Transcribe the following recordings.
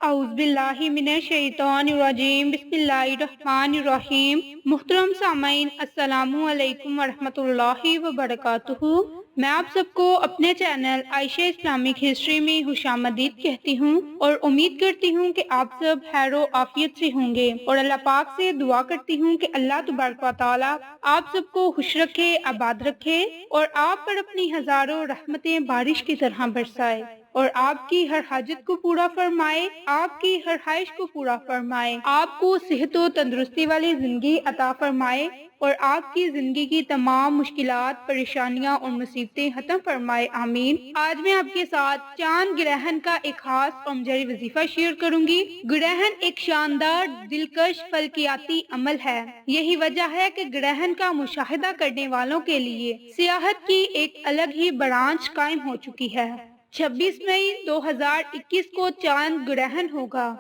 اعوذ باللہ من الشیطان الرجیم بسم اللہ الرحمن الرحیم۔ محترم سامعین، السلام علیکم ورحمۃ اللہ وبرکاتہ۔ میں آپ سب کو اپنے چینل عائشہ اسلامک ہسٹری میں خوش آمدید کہتی ہوں اور امید کرتی ہوں کہ آپ سب خیر و عافیت سے ہوں گے، اور اللہ پاک سے دعا کرتی ہوں کہ اللہ تبارک و تعالی آپ سب کو خوش رکھے، آباد رکھے اور آپ پر اپنی ہزاروں رحمتیں بارش کی طرح برسائے، اور آپ کی ہر حاجت کو پورا فرمائے، آپ کی ہر خواہش کو پورا فرمائے، آپ کو صحت و تندرستی والی زندگی عطا فرمائے اور آپ کی زندگی کی تمام مشکلات، پریشانیاں اور مصیبتیں ختم فرمائے، آمین۔ آج میں آپ کے ساتھ چاند گرہن کا ایک خاص اور مجری وظیفہ شیئر کروں گی۔ گرہن ایک شاندار، دلکش فلکیاتی عمل ہے۔ یہی وجہ ہے کہ گرہن کا مشاہدہ کرنے والوں کے لیے سیاحت کی ایک الگ ہی برانچ قائم ہو چکی ہے۔ 26 مئی 2021 کو چاند گرہن ہوگا۔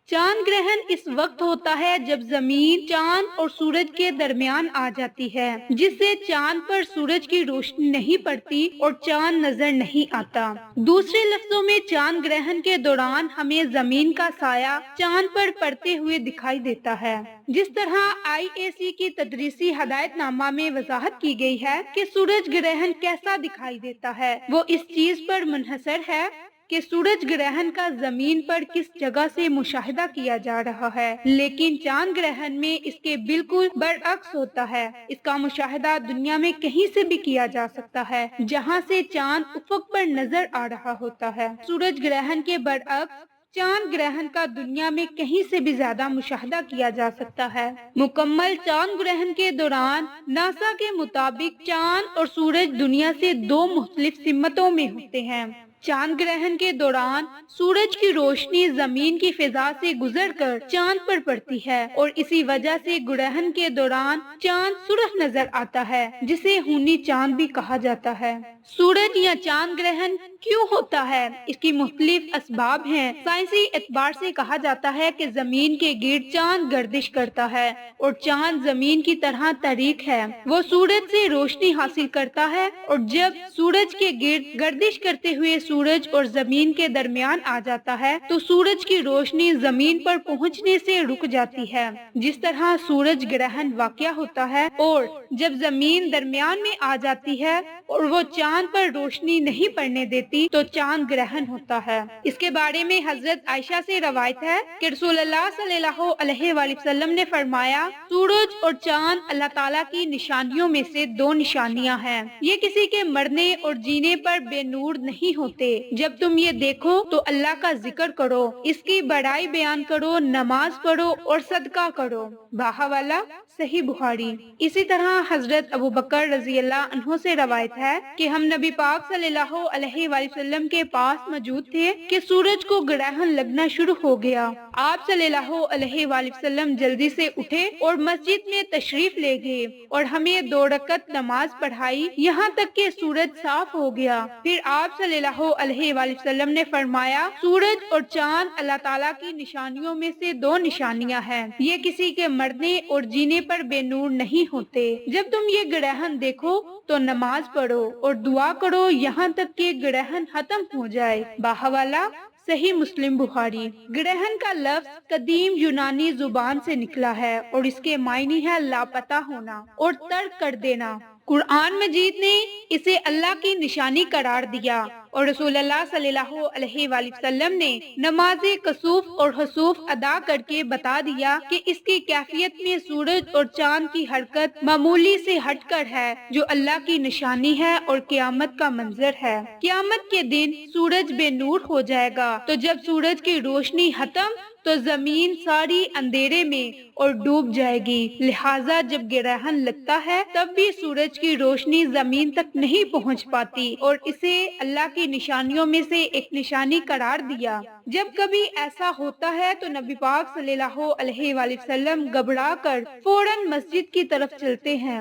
چاند گرہن اس وقت ہوتا ہے جب زمین چاند اور سورج کے درمیان آ جاتی ہے، جس سے چاند پر سورج کی روشنی نہیں پڑتی اور چاند نظر نہیں آتا۔ دوسرے لفظوں میں چاند گرہن کے دوران ہمیں زمین کا سایہ چاند پر پڑتے ہوئے دکھائی دیتا ہے۔ جس طرح IAC کی تدریسی ہدایت نامہ میں وضاحت کی گئی ہے کہ سورج گرہن کیسا دکھائی دیتا ہے، وہ اس چیز پر منحصر ہے کہ سورج گرہن کا زمین پر کس جگہ سے مشاہدہ کیا جا رہا ہے، لیکن چاند گرہن میں اس کے بالکل برعکس ہوتا ہے۔ اس کا مشاہدہ دنیا میں کہیں سے بھی کیا جا سکتا ہے جہاں سے چاند افق پر نظر آ رہا ہوتا ہے۔ سورج گرہن کے برعکس چاند گرہن کا دنیا میں کہیں سے بھی زیادہ مشاہدہ کیا جا سکتا ہے۔ مکمل چاند گرہن کے دوران ناسا کے مطابق چاند اور سورج دنیا سے دو مختلف سمتوں میں ہوتے ہیں۔ چاند گرہن کے دوران سورج کی روشنی زمین کی فضا سے گزر کر چاند پر پڑتی ہے، اور اسی وجہ سے گرہن کے دوران چاند سرخ نظر آتا ہے، جسے خونی چاند بھی کہا جاتا ہے۔ سورج یا چاند گرہن کیوں ہوتا ہے؟ اس کی مختلف اسباب ہیں۔ سائنسی اعتبار سے کہا جاتا ہے کہ زمین کے گرد چاند گردش کرتا ہے اور چاند زمین کی طرح تحریک ہے۔ وہ سورج سے روشنی حاصل کرتا ہے، اور جب سورج کے گرد گردش کرتے ہوئے سورج اور زمین کے درمیان آ جاتا ہے تو سورج کی روشنی زمین پر پہنچنے سے رک جاتی ہے، جس طرح سورج گرہن واقع ہوتا ہے۔ اور جب زمین درمیان میں آ جاتی ہے اور وہ چاند پر روشنی نہیں پڑنے دیتی تو چاند گرہن ہوتا ہے۔ اس کے بارے میں حضرت عائشہ سے روایت ہے کہ رسول اللہ صلی اللہ علیہ وآلہ وسلم نے فرمایا، سورج اور چاند اللہ تعالیٰ کی نشانیوں میں سے دو نشانیاں ہیں۔ یہ کسی کے مرنے اور جینے پر بے نور نہیں ہوتے۔ جب تم یہ دیکھو تو اللہ کا ذکر کرو، اس کی بڑائی بیان کرو، نماز پڑھو اور صدقہ کرو۔ بحوالہ صحیح بخاری۔ اسی طرح حضرت ابو بکر رضی اللہ عنہ سے روایت ہے کہ ہم نبی پاک صلی اللہ علیہ وآلہ وسلم کے پاس موجود تھے کہ سورج کو گرہن لگنا شروع ہو گیا۔ آپ صلی اللہ علیہ وآلہ وسلم جلدی سے اٹھے اور مسجد میں تشریف لے گئے اور ہمیں 2 رکعت نماز پڑھائی، یہاں تک کہ سورج صاف ہو گیا۔ پھر آپ صلی اللہ علیہ وآلہ وسلم نے فرمایا، سورج اور چاند اللہ تعالیٰ کی نشانیوں میں سے دو نشانیاں ہیں، یہ کسی کے مرنے اور جینے پر بے نور نہیں ہوتے۔ جب تم یہ گرہن دیکھو تو نماز پڑھو اور دعا کرو یہاں تک کہ گرہن ختم ہو جائے۔ بحوالہ صحیح مسلم بخاری۔ گرہن کا لفظ قدیم یونانی زبان سے نکلا ہے اور اس کے معنی ہے لاپتہ ہونا اور ترک کر دینا۔ قرآن مجید نے اسے اللہ کی نشانی قرار دیا اور رسول اللہ صلی اللہ علیہ وآلہ وسلم نے نماز کسوف اور خسوف ادا کر کے بتا دیا کہ اس کی کیفیت میں سورج اور چاند کی حرکت معمولی سے ہٹ کر ہے، جو اللہ کی نشانی ہے اور قیامت کا منظر ہے۔ قیامت کے دن سورج بے نور ہو جائے گا، تو جب سورج کی روشنی ختم تو زمین ساری اندھیرے میں اور ڈوب جائے گی، لہٰذا جب گرہن لگتا ہے تب بھی سورج کی روشنی زمین تک نہیں پہنچ پاتی اور اسے اللہ کی نشانیوں میں سے ایک نشانی قرار دیا۔ جب کبھی ایسا ہوتا ہے تو نبی پاک صلی اللہ علیہ وآلہ وسلم گھبرا کر فوراً مسجد کی طرف چلتے ہیں۔